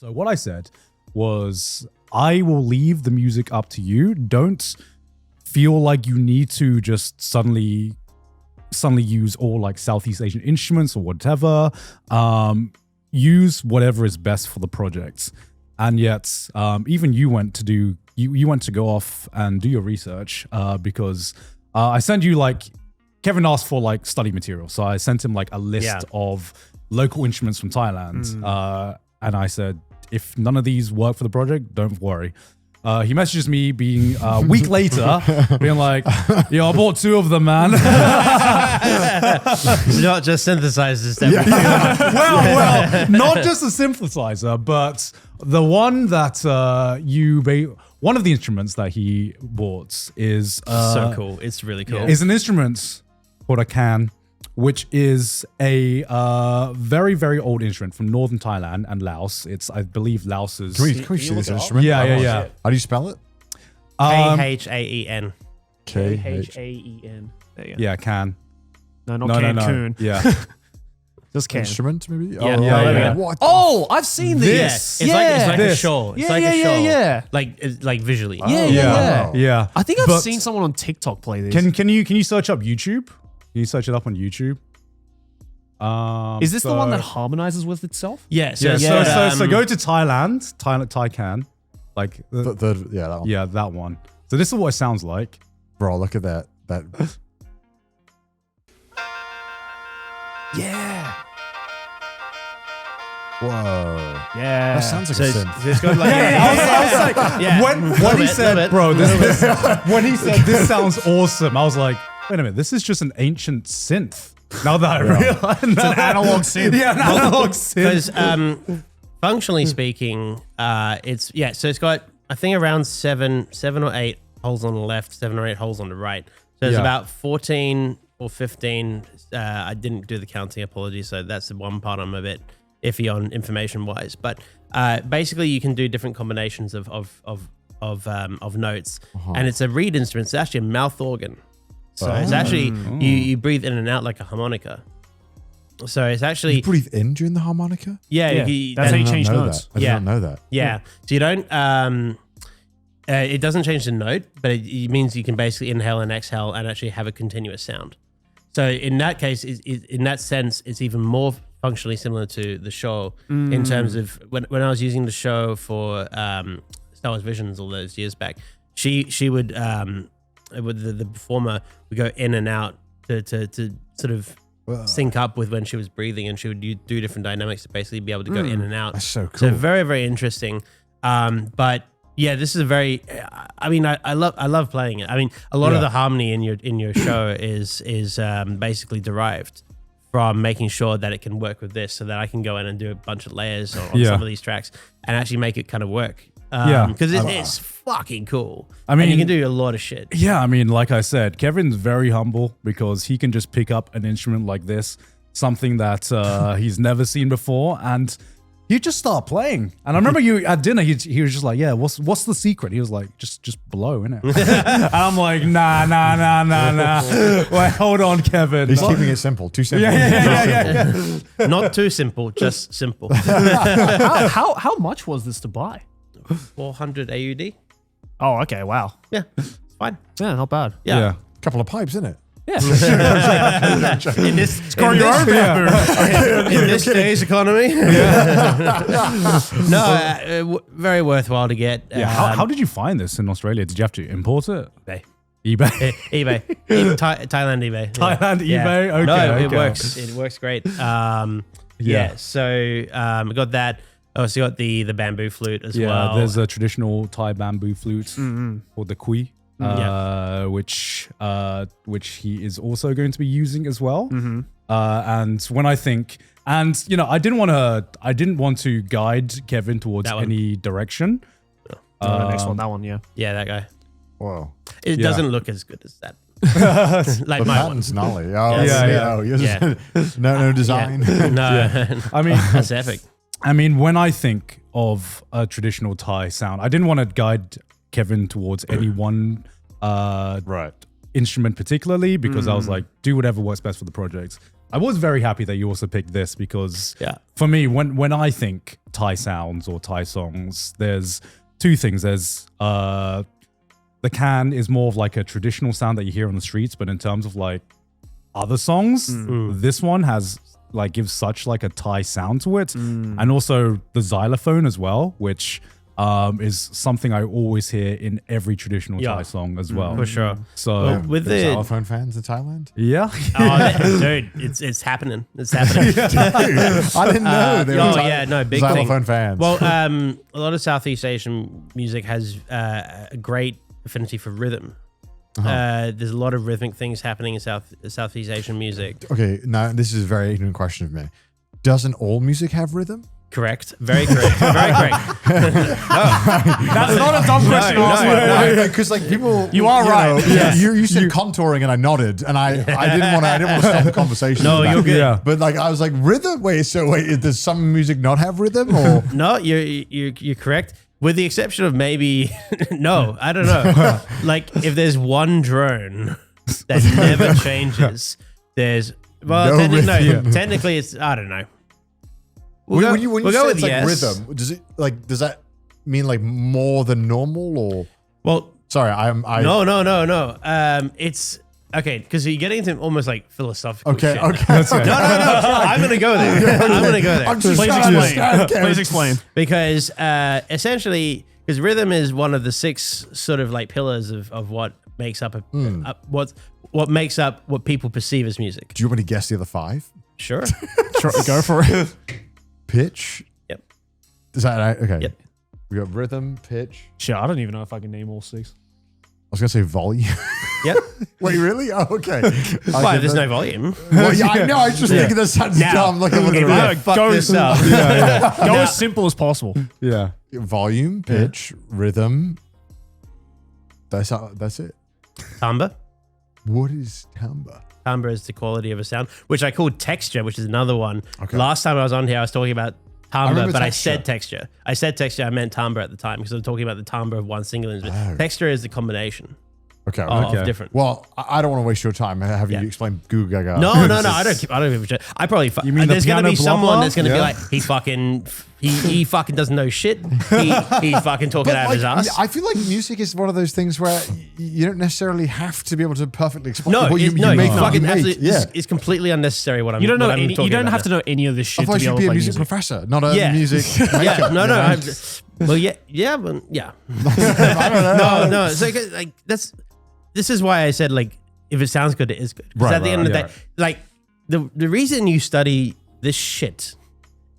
So what I said was, I will leave the music up to you. Don't feel like you need to just suddenly use all like Southeast Asian instruments or whatever. Use whatever is best for the project. And yet, even you went to go off and do your research because I sent you like, Kevin asked for like study material. So I sent him like a list of local instruments from Thailand. And I said, if none of these work for the project, don't worry. He messages me being a week later, being like, yo, I bought 2 of them, man. Not just synthesizers. Well, not just a synthesizer, but the one that one of the instruments that he bought is so cool. It's really cool. Is an instrument called a Khaen, which is a very, very old instrument from northern Thailand and Laos. It's, I believe, Laos's. Can we see this instrument? Yeah. How do you spell it? Khaen. Khaen. There you go. Yeah, Khaen. No, not Cancun. Yeah. Just Khaen. Instrument, maybe? Yeah. Yeah. What? Oh, I've seen this. It's like this. a shawl. It's Yeah, like yeah, a yeah, shawl. yeah. Like visually. Yeah. I think I've But seen someone on TikTok play this. Can you search up YouTube? Can you search it up on YouTube? Is this the one that harmonizes with itself? Yeah. So go to Thailand, Thai Khaen, like that one. Yeah, that one. So this is what it sounds like. Bro, look at that. Yeah. Whoa. Yeah. That sounds like a synth. It's got like I was like, when he said, bro, when he said this sounds awesome, I was like, wait a minute, this is just an ancient synth. Now that I realize, it's an analog synth. Yeah, an analog synth. Because functionally speaking, so it's got I think around seven or 8 holes on the left, 7 or 8 holes on the right. So it's about 14 or 15. I didn't do the counting, apologies. So that's the one part I'm a bit iffy on information wise. But basically, you can do different combinations of notes, and it's a reed instrument. It's actually a mouth organ. So it's actually, you breathe in and out like a harmonica. So it's actually... You breathe in during the harmonica? Yeah. That's how you change notes. I did not know that. Yeah. So you don't... it doesn't change the note, but it means you can basically inhale and exhale and actually have a continuous sound. So in that case, in that sense, it's even more functionally similar to the show in terms of... When I was using the show for Star Wars Visions all those years back, she would... the performer would go in and out to sort of sync up with when she was breathing, and she would do different dynamics to basically be able to go in and out. That's so cool. So very, very interesting. But yeah, this is a very. I mean, I love playing it. I mean, a lot of the harmony in your show is basically derived from making sure that it can work with this, so that I can go in and do a bunch of layers on some of these tracks and actually make it kind of work. Because it's fucking cool. I mean, and you can do a lot of shit. Yeah, I mean, like I said, Kevin's very humble because he can just pick up an instrument like this, something that he's never seen before, and he just start playing. And I remember you at dinner, he was just like, "Yeah, what's the secret?" He was like, "Just blow, innit?" And I'm like, "Nah. Wait, hold on, Kevin." He's keeping it simple, too simple. Yeah. Not too simple, just simple. How much was this to buy? 400 AUD. Oh, okay. Wow. Yeah, it's fine. Yeah, not bad. Yeah. Couple of pipes, isn't it? Yeah. In this today's economy. No, very worthwhile to get. Yeah. How did you find this in Australia? Did you have to import it? eBay. Thailand eBay. Thailand eBay. Okay. No, it works. It works great. So I got that. I also got the bamboo flute as well. Yeah, there's a traditional Thai bamboo flute called the Kui, which he is also going to be using as well. And when I think, and you know, I didn't want to guide Kevin towards any direction. The next one, that one, yeah. Yeah, that guy. Whoa. It doesn't look as good as that. Like the my patent's one. gnarly. No design. No, I mean, that's epic. I mean, when I think of a traditional Thai sound, I didn't want to guide Kevin towards any one instrument particularly, because I was like, do whatever works best for the project. I was very happy that you also picked this because for me, when I think Thai sounds or Thai songs, there's two things. There's the Khaen is more of like a traditional sound that you hear on the streets, but in terms of like other songs, this one has like gives such like a Thai sound to it, and also the xylophone as well, which is something I always hear in every traditional Thai song as well. For sure. So with There's the xylophone fans in Thailand? yeah, dude, it's happening. It's happening. I didn't know. They were big xylophone thing. fans. Well, a lot of Southeast Asian music has a great affinity for rhythm. There's a lot of rhythmic things happening in Southeast Asian music. Okay, now this is a very ignorant question of me. Doesn't all music have rhythm? Correct. Very correct. Very correct. That's not a dumb question. Because like people, You are right. know, Yes. You said contouring, and I nodded, and I didn't want to stop the conversation. No, with that. you're good. Yeah. But like I was like rhythm. Wait, does some music not have rhythm? Or No, you're correct. With the exception of maybe no, I don't know. Like if there's one drone that never changes, there's No rhythm. technically it's I don't know. when you we'll say go it's with like yes. rhythm, does that mean like more than normal or? Well, Sorry, no. It's okay because you're getting into almost like philosophical. Okay, shit. okay. No. I'm gonna go there. I'm gonna go there. I'm just Please trying to explain. understand. Please explain. Because essentially, because rhythm is one of the 6 sort of like pillars of what makes up what makes up what people perceive as music. Do you want me to guess the other 5? Sure. Go for it. Pitch. Yep. Is that right? Okay. Yep. We got rhythm, pitch. Shit, I don't even know if I can name all 6. I was gonna say volume. Yep. Wait, really? Oh, okay. Why? There's no volume. Well, yeah, I know. I was just thinking that sounds dumb. Like I'm If looking I at fuck Go- this up, Go as simple as possible. yeah. volume, pitch, rhythm. That's it. timbre. What is timbre? Timbre is the quality of a sound, which I called texture, which is another one. Okay. Last time I was on here, I was talking about timbre, remember but texture. I said texture. I said texture. I meant timbre at the time because I was talking about the timbre of one single instrument. Oh. Texture is the combination Okay. of different. Well, I don't want to waste your time. Have you explain Goo Gaga? No. I don't give a shit. I probably. You mean the there's gonna piano be blah, someone blah? that's gonna be Yeah. like he fucking doesn't know shit. He fucking talking But out of his ass. I feel like music is one of those things where you don't necessarily have to be able to perfectly explain. No, what you no, make, you what you fucking make. absolutely. Yeah. It's completely unnecessary. What I'm. You don't know what I'm any, you talking don't about have to now. know any of this shit Otherwise, to be you'd able be to a play music music. professor, not a Yeah. music Yeah, maker. no. Well, yeah. I don't know. No. So like this is why I said like if it sounds good, it is good. Because Right, at the right, end of the right, day, like the reason you study this shit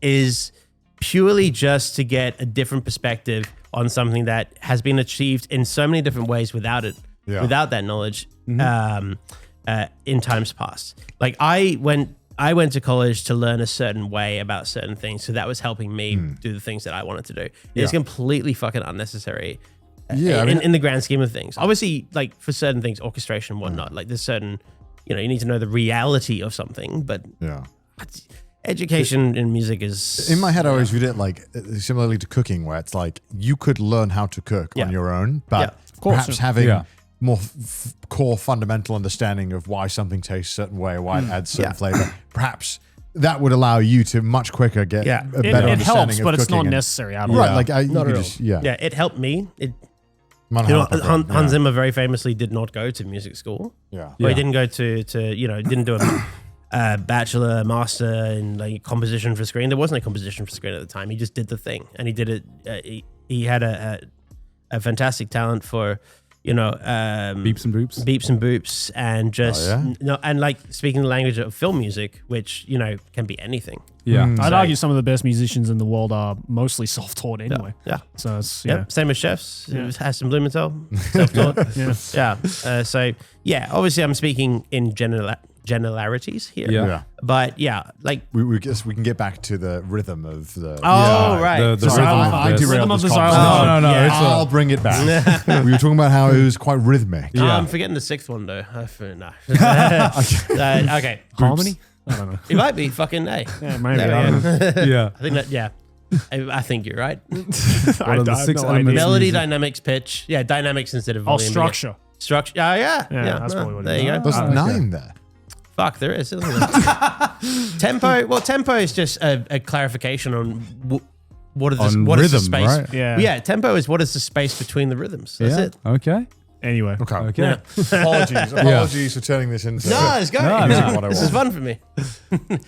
is purely just to get a different perspective on something that has been achieved in so many different ways without it, without that knowledge, in times past. Like I went to college to learn a certain way about certain things, so that was helping me do the things that I wanted to do. It's completely fucking unnecessary. In the grand scheme of things, obviously, like for certain things, orchestration and whatnot, like there's certain, you need to know the reality of something, but Yeah. education in music is In my head, I always viewed it like similarly to cooking, where it's like you could learn how to cook on your own, but course. perhaps having more core fundamental understanding of why something tastes a certain way, why it adds certain flavor, perhaps that would allow you to much quicker get a better It understanding helps, of but it's cooking not and- necessary at all. Right, like you Not could at just yeah, it helped me. Hans Zimmer very famously did not go to music school. Yeah. Or he didn't go to didn't do a bachelor, master in like composition for screen. There wasn't a composition for screen at the time. He just did the thing, and he did it. He had a fantastic talent for Beeps and boops. beeps and boops, and just and like speaking the language of film music, which can be anything. Yeah. I'd So- argue some of the best musicians in the world are mostly self-taught anyway. Yeah. So it's Yep. Same as chefs. Yeah. Hassan Blumenthal, self-taught. Yeah. So obviously I'm speaking in generalities here. Yeah. But like We guess we can get back to the rhythm of the. right. The Sorry, rhythm I of this. derailed Rhythm of this the conversation. xylophone. No. Yeah. It's I'll bring it back. We were talking about how it was quite rhythmic. I'm forgetting the 6th one though. No. Okay. Harmony? I don't know. It might be fucking A. Yeah, maybe. There I we don't go. know. yeah. I think that, yeah. I think you're right. I of the have 6 no elements? idea. Melody, music. dynamics, pitch. Yeah, dynamics instead of Oh, volume. structure. Structure. Oh, yeah. Yeah, that's probably what it There is. you go. There's okay. 9 there. Fuck, there is. Isn't there? Tempo. Well, tempo is just a clarification on what is the rhythm, space. right? Yeah. Yeah, tempo is what is the space between the rhythms. That's it. Okay. Anyway. Okay. Yeah. Apologies for turning this into. No, it's great. No. This is fun for me.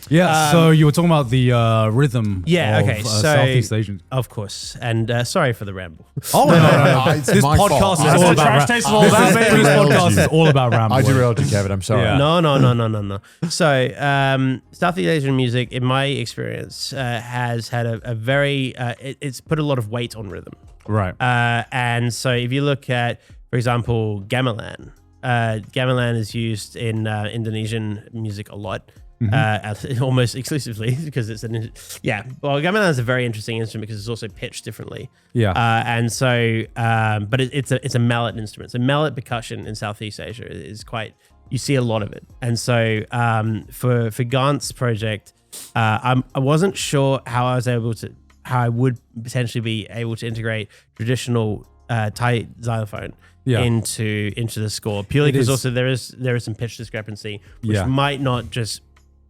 Yeah. So you were talking about the rhythm. Yeah, Of, okay, so- Southeast Asian. Of course. And sorry for the ramble. Oh no. It's This my fault. podcast I is all what about trash taste is all this about, is- baby. This Derailed podcast you. is all about rambling. I derailed you, Kevin. I'm sorry. Yeah. No. So, Southeast Asian music, in my experience, has had a very, it's put a lot of weight on rhythm. Right. And so if you look at, for example, gamelan. Gamelan is used in Indonesian music a lot, almost exclusively because it's Well, gamelan is a very interesting instrument because it's also pitched differently. Yeah. And so, but it's a mallet instrument. So mallet percussion in Southeast Asia is quite. You see a lot of it. And so, for Gant's project, I wasn't sure how I would potentially be able to integrate traditional Thai xylophone into the score, purely because also there is some pitch discrepancy, which might not just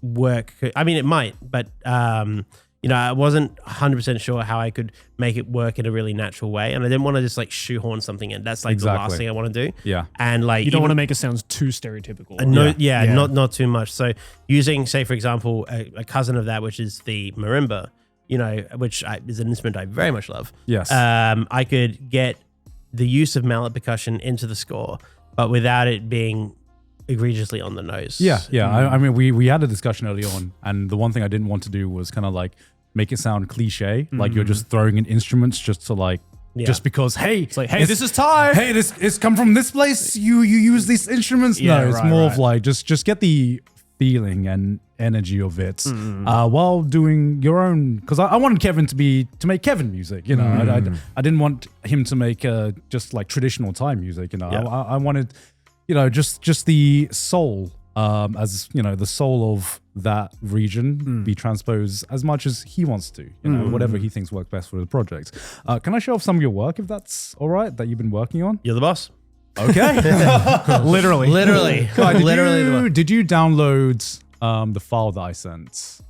work. I mean, it might, but I wasn't 100% sure how I could make it work in a really natural way, and I didn't want to just like shoehorn something in. That's like the last thing I want to do. Yeah, and like you don't want to make it sound too stereotypical. Not too much. So using, say, for example, a cousin of that, which is the marimba, which is an instrument I very much love. Yes. I could get the use of mallet percussion into the score, but without it being egregiously on the nose. Yeah. I mean, we had a discussion early on, and the one thing I didn't want to do was kind of like make it sound cliche, like you're just throwing in instruments just to like, just because, hey, it's like, hey, this is Thai. Hey, it's come from this place. You use these instruments. Yeah, no, it's more of like just get the feeling and energy of it while doing your own. Because I wanted Kevin to make Kevin music. I didn't want him to make just like traditional Thai music. I wanted, just the soul. As the soul of that region be transposed as much as he wants to, whatever he thinks works best for the project. Can I show off some of your work if that's all right that you've been working on? You're the boss. Okay. Literally. Literally. Did you download the file that I sent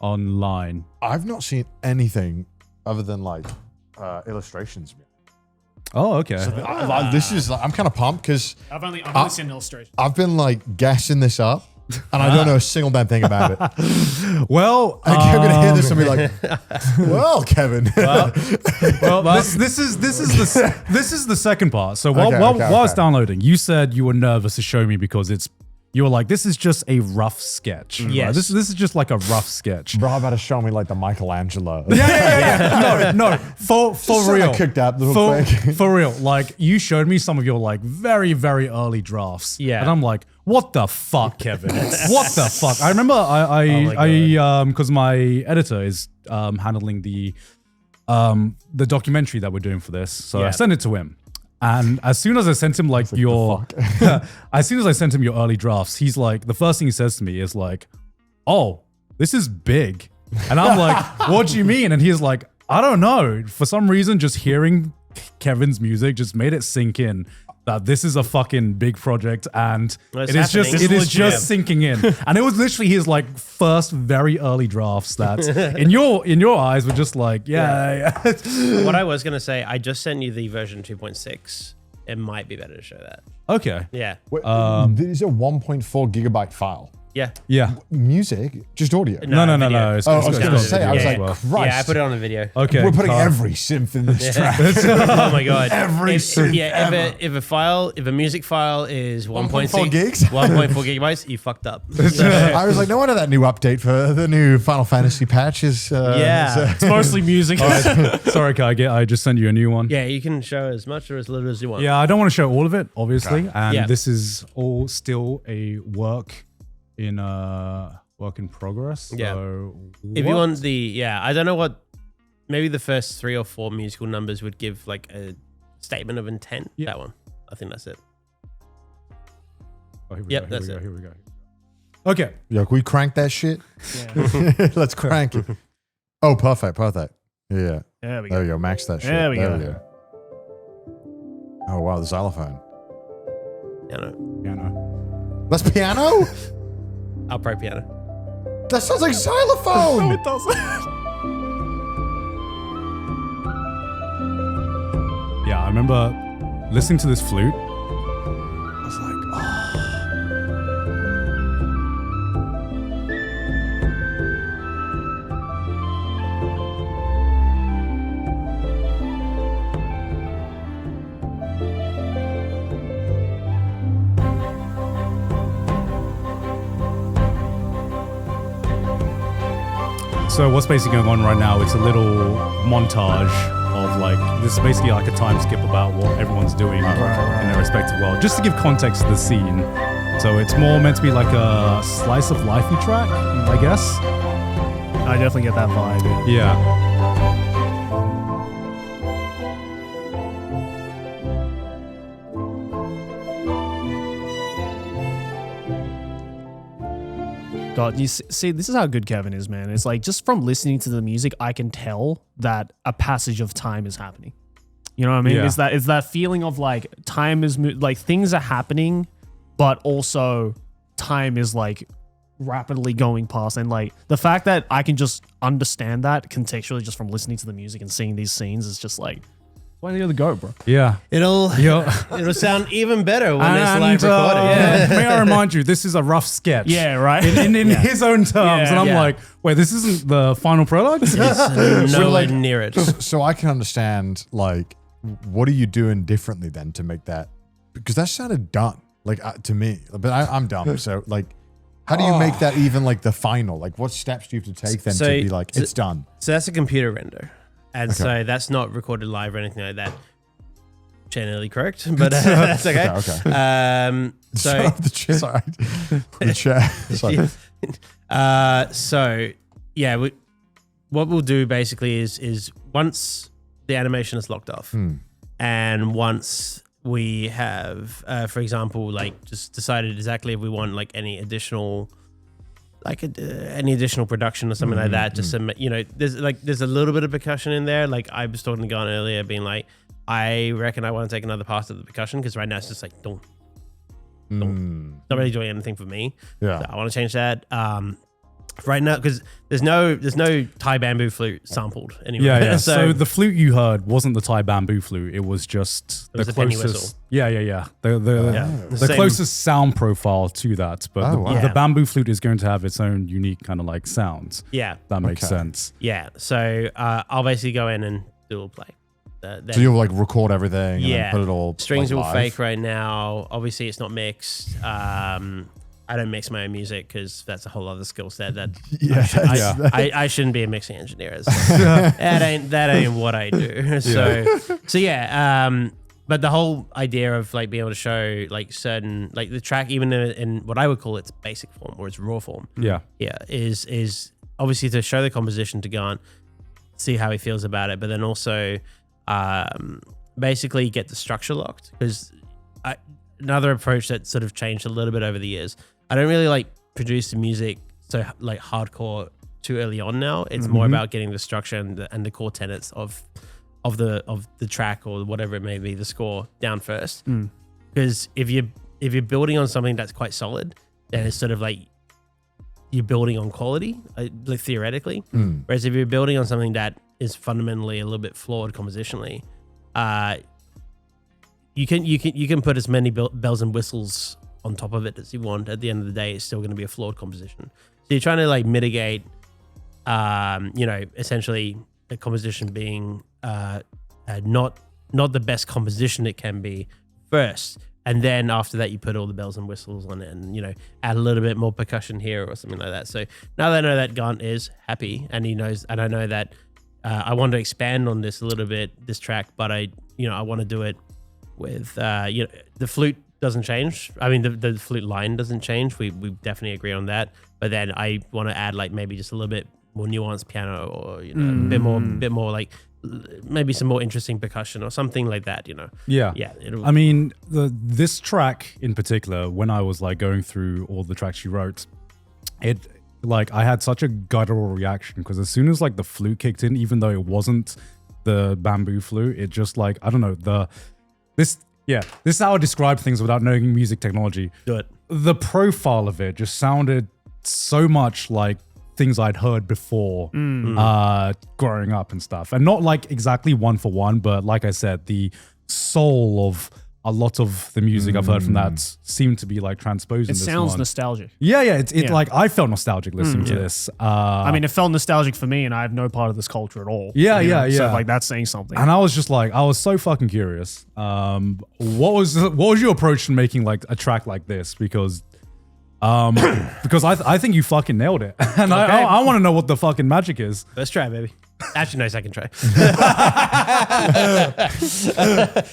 online? I've not seen anything other than like illustrations. Oh, okay. So this is I'm kind of pumped because I've only seen an illustration. I've been like guessing this up, and I don't know a single damn thing about it. Well, I'm gonna hear this and be like, "Well, Kevin." This is the second part. So while I was downloading, you said you were nervous to show me because you were like, this is just a rough sketch. Yes. Right? This is just like a rough sketch. Bro, about to show me like the Michelangelo. Yeah. No. For real. Cooked up real quick. For real. Like you showed me some of your like very, very early drafts. Yeah. And I'm like, what the fuck, Kevin? What the fuck? I remember I because my editor is handling the documentary that we're doing for this. So I sent it to him. And as soon as I sent him like as soon as I sent him your early drafts, he's like, the first thing he says to me is like, "Oh, this is big." And I'm like, "What do you mean?" And he's like, "I don't know. For some reason, just hearing Kevin's music just made it sink in that this is a fucking big project, and it is just sinking in." And it was literally his like first very early drafts that in your eyes were just like, What I was gonna say, I just sent you the version 2.6. It might be better to show that. Okay. Yeah. Wait, is a 1.4 gigabyte file. Yeah. Music, just audio. No. video. I was going to say, I was like, Christ. Yeah, I put it on the video. Okay. We're putting every synth in this track. Oh my god. Every synth ever. If a music file is 1.4 gigs? 1.4 gigabytes, you fucked up. I was like, no wonder that new update for the new Final Fantasy patch is. It's mostly music. Sorry, Kai, I just sent you a new one. Yeah, you can show as much or as little as you want. Yeah, I don't want to show all of it, obviously. Okay. And this is all still a work in progress. Yeah. So If you want I don't know what, maybe the first 3 or 4 musical numbers would give like a statement of intent. Yeah. That one. I think that's it. Oh, here we go. Okay. Yo, can we crank that shit? Yeah. Let's crank it. Oh, perfect. Yeah. There we go. There we go. Max that shit. There we go. Oh, wow. The xylophone. Yeah, no. Piano. That's piano? upright piano. That sounds like xylophone. It doesn't. Yeah, I remember listening to this flute. I was like, So what's basically going on right now, it's a little montage of like, this is basically like a time skip about what everyone's doing in their respective world, just to give context to the scene. So it's more meant to be like a slice of lifey track, I guess. I definitely get that vibe. Yeah. God, you see, this is how good Kevin is, man. It's like just from listening to the music, I can tell that a passage of time is happening. You know what I mean? Yeah. It's that feeling of like time is like things are happening, but also time is like rapidly going past. And like the fact that I can just understand that contextually just from listening to the music and seeing these scenes is just like, why the other go, bro? Yeah. It'll sound even better when it's live recording. May I remind you, this is a rough sketch. Yeah, right. In his own terms. Yeah. And I'm Yeah. like, wait, this isn't the final prologue? It's nowhere near it. So I can understand, like, what are you doing differently then to make that? Because that sounded done, like, to me. But I'm dumb. So, like, how do you make that even, like, the final? Like, what steps do you have to take then to be like, it's done? So that's a computer render. And so that's not recorded live or anything like that. Generally correct, but that's okay. Okay. So the chair. Sorry. The chair. Sorry. So yeah, what we'll do basically is once the animation is locked off, and once we have, for example, like just decided exactly if we want like any additional production or something like that, just some, you know, there's a little bit of percussion in there. Like I was talking to Bâan earlier, being like, I reckon I want to take another pass of the percussion because right now it's just like don't. Not really doing anything for me. Yeah. So I want to change that. Right now, because there's no Thai bamboo flute sampled anywhere. Yeah. So the flute you heard wasn't the Thai bamboo flute. It was just was the a penny closest. whistle. Yeah. The Same. closest sound profile to that. But Oh, wow. the bamboo flute is going to have its own unique kind of like sounds. Yeah. That makes sense. Yeah. So I'll basically go in and do a play. Then So you'll like record everything and Yeah. then put it all strings like, are all live? fake right now. Obviously, it's not mixed. I don't mix my own music because that's a whole other skill set that I shouldn't be a mixing engineer. So that ain't what I do. So yeah. But the whole idea of like being able to show like certain like the track even in what I would call its basic form or its raw form. Yeah. Yeah, is obviously to show the composition to Bâan, see how he feels about it, but then also basically get the structure locked. Because another approach that sort of changed a little bit over the years, I don't really like produce the music so like hardcore too early on now. It's more about getting the structure and the core tenets of the track or whatever it may be, the score down first. Because if you're building on something that's quite solid, then it's sort of like you're building on quality, like theoretically. Whereas if you're building on something that is fundamentally a little bit flawed compositionally, you can put as many bells and whistles on top of it as you want. At the end of the day, it's still going to be a flawed composition. So you're trying to like mitigate, essentially the composition being not the best composition it can be first. And then after that, you put all the bells and whistles on it and, you know, add a little bit more percussion here or something like that. So now that I know that Bâan is happy and he knows, and I know that I want to expand on this a little bit, this track, but I want to do it with, the flute doesn't change. I mean, the flute line doesn't change. We definitely agree on that. But then I want to add like maybe just a little bit more nuanced piano or, you know, a bit more like maybe some more interesting percussion or something like that, you know. Yeah. I mean, this track in particular, when I was like going through all the tracks you wrote, it like I had such a guttural reaction because as soon as like the flute kicked in, even though it wasn't the bamboo flute, it just like, I don't know, this is how I describe things without knowing music technology. Do it. The profile of it just sounded so much like things I'd heard before growing up and stuff. And not like exactly one for one, but like I said, the soul of a lot of the music I've heard from that seemed to be like transposed in It this sounds one. nostalgic. Yeah, it's like I felt nostalgic listening to this. I mean, it felt nostalgic for me, and I have no part of this culture at all. Yeah, you know? yeah. So like that's saying something. And I was just like, I was so fucking curious. What was your approach to making like a track like this? Because I think you fucking nailed it, and I want to know what the fucking magic is. First try, baby. Actually, no, second try.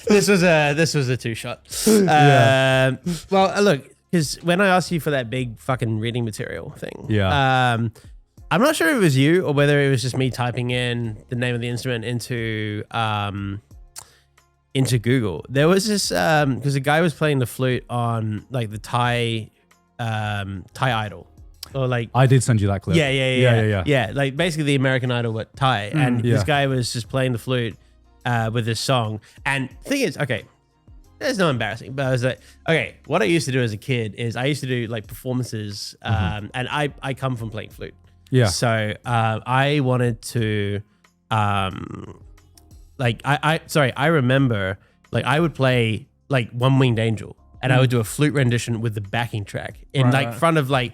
This was a 2-shot. Well, look, because when I asked you for that big fucking reading material thing, I'm not sure if it was you or whether it was just me typing in the name of the instrument into Google. There was this because a guy was playing the flute on like the Thai Idol. Or like I did send you that clip. Yeah. Like basically the American Idol but Thai, and this guy was just playing the flute with this song. And the thing is, okay, there's no embarrassing, but I was like, okay, what I used to do as a kid is I used to do like performances, and I come from playing flute. Yeah. So I wanted to, like I remember like I would play like One Winged Angel, and I would do a flute rendition with the backing track in front of like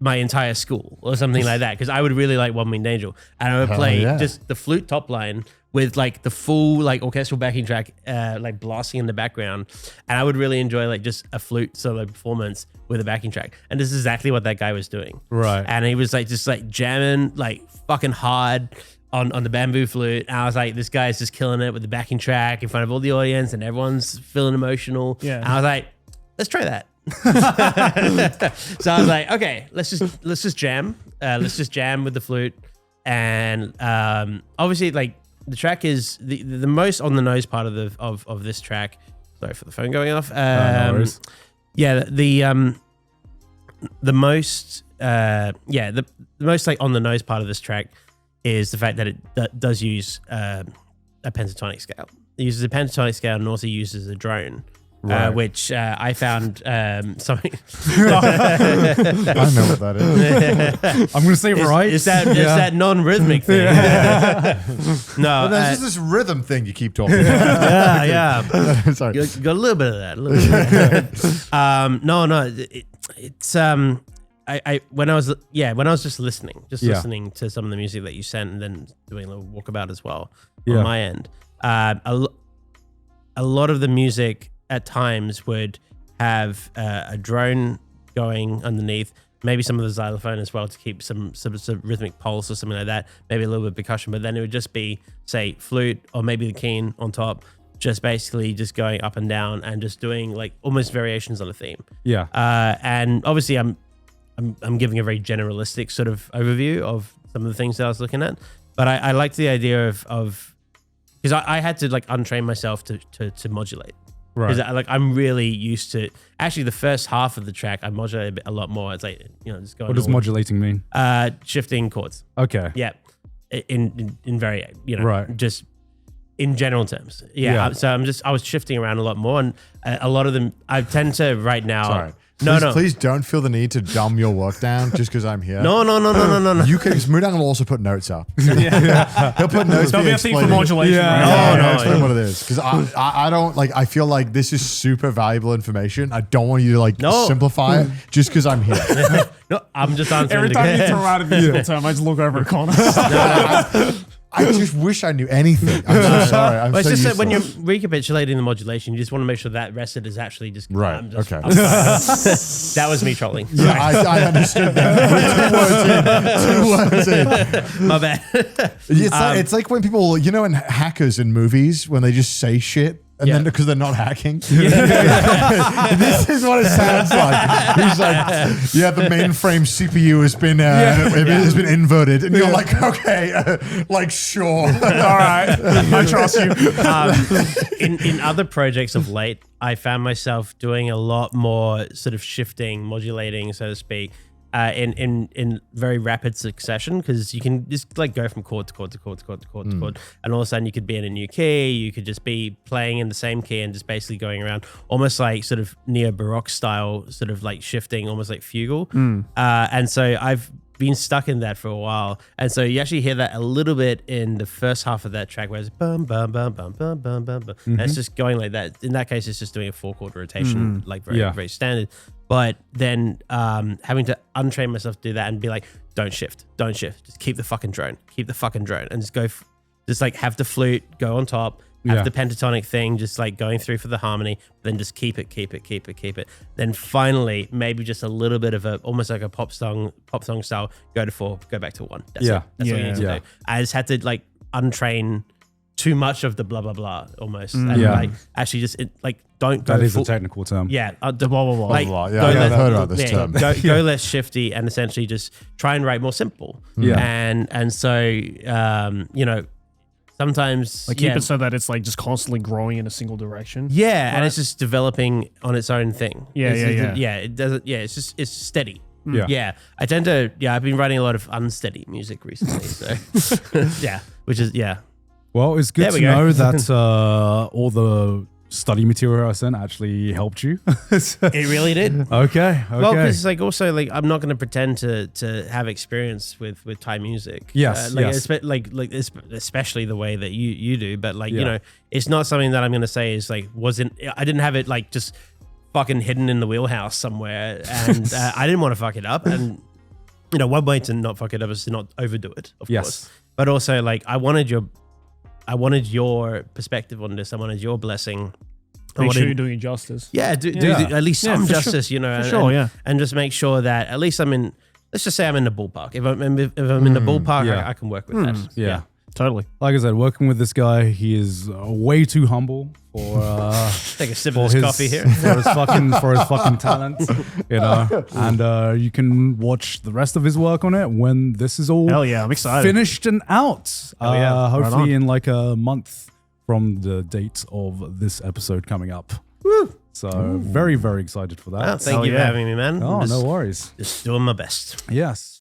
my entire school or something like that, because I would really like One Winged Angel, and I would play just the flute top line with like the full like orchestral backing track like blasting in the background, and I would really enjoy like just a flute solo performance with a backing track. And this is exactly what that guy was doing, Right. and he was like just like jamming like fucking hard on the bamboo flute, and I was like, this guy's just killing it with the backing track in front of all the audience, and everyone's feeling emotional. And I was like, let's try that. So I was like, okay, let's just jam. Let's just jam with the flute. And obviously, like the track is the most on the nose part of this track. Sorry for the phone going off. No worries. Yeah, the most the most like on the nose part of this track is the fact that it does use a pentatonic scale. It uses a pentatonic scale and also uses a drone. Right. Which I found something. I know what that is. I'm gonna say right. Is that non-rhythmic thing? No, But there's just this rhythm thing you keep talking about. yeah. Sorry. Got a little bit of that. A little bit of that. No. It's I when I was just listening to some of the music that you sent, and then doing a little walkabout as well on my end. A lot of the music at times would have a drone going underneath, maybe some of the xylophone as well to keep some rhythmic pulse or something like that, maybe a little bit of percussion, but then it would just be, say, flute or maybe the keen on top, just basically just going up and down and just doing like almost variations on a theme. Yeah. And obviously I'm giving a very generalistic sort of overview of some of the things that I was looking at, but I liked the idea of because I had to like untrain myself to modulate. Right. Because I'm really used to actually the first half of the track I modulate a lot more. It's like just going. What does modulating mean? Shifting chords. Okay. Yeah, in very Right. just in general terms. Yeah. So I was shifting around a lot more, and a lot of them I tend to right now. Sorry. No. Please don't feel the need to dumb your work down just because I'm here. No. You can. Mudang will also put notes up. He'll put notes. There'll be a thing for modulation. Yeah. No, explain what it is, because I don't like. I feel like this is super valuable information. I don't want you to like simplify it just because I'm here. No, I'm just answering. Every time you throw out a musical term, I just look over a corner. I just wish I knew anything. I'm so sorry. I'm Well, it's so just that when you're useless. recapitulating the modulation, you just want to make sure that rested is actually just Right, okay. That was me trolling. Yeah, I understood that. We're 2 words in. My bad. It's like when people, in hackers in movies, when they just say shit. And then because they're not hacking. This is what it sounds like. He's like, the mainframe CPU has been inverted. And you're like, okay, like, sure. All right. I trust you. In other projects of late, I found myself doing a lot more sort of shifting, modulating, so to speak. in very rapid succession, because you can just like go from chord to chord to chord to chord to chord to chord, and all of a sudden you could be in a new key, you could just be playing in the same key and just basically going around, almost like sort of neo-baroque style, sort of like shifting, almost like fugal. And so I've been stuck in that for a while, and so you actually hear that a little bit in the first half of that track, where it's bum bum bum bum bum bum bum bum, and it's just going like that. In that case, it's just doing a 4-chord rotation, like very standard. But then having to untrain myself to do that and be like, don't shift, just keep the fucking drone, and just go, just like have the flute go on top. Have the pentatonic thing just like going through for the harmony, then just keep it. Then finally, maybe just a little bit of almost like a pop song style, go to 4, go back to 1. That's it. That's what you need to do. I just had to like untrain too much of the blah, blah, blah almost. And like actually just don't go. That is a technical term. Yeah. The blah, blah, blah. Like, Blah, blah. Yeah, I've heard about this term. Go less shifty and essentially just try and write more simple. Yeah. And so, you know, sometimes Like keep it so that it's like just constantly growing in a single direction. Yeah, and it's just developing on its own thing. Yeah. It doesn't. Yeah, it's steady. Yeah. I tend to. Yeah, I've been writing a lot of unsteady music recently. So yeah, which is Well, it's good There to we go. know that all the study material I sent actually helped you. It really did. Okay. Well, because like also like I'm not going to pretend to have experience with Thai music. Yes, yes. Especially the way that you do. But like you Yeah. know, it's not something that I'm going to say is like I didn't have it like just fucking hidden in the wheelhouse somewhere, and I didn't want to fuck it up. And you know, one way to not fuck it up is to not overdo it, of Yes. course. But also like I wanted your perspective on this. I wanted your blessing. Make sure you're doing it justice. Yeah, do Yeah. at least some for sure. justice, you know. For sure, and just make sure that at least I'm in. Let's just say I'm in the ballpark. If I'm in the ballpark, yeah. I can work with that. yeah. Totally. Like I said, working with this guy, he is way too humble for Take a sip for of this coffee here. for his fucking talent, you know. And you can watch the rest of his work on it when this is all Hell yeah, I'm excited. finished and out. Hell yeah. Right Hopefully on. in like a month from the date of this episode coming up. So very, very excited for that. Well, thank Hell you for yeah. having me, man. Oh, I'm no worries. just doing my best. Yes.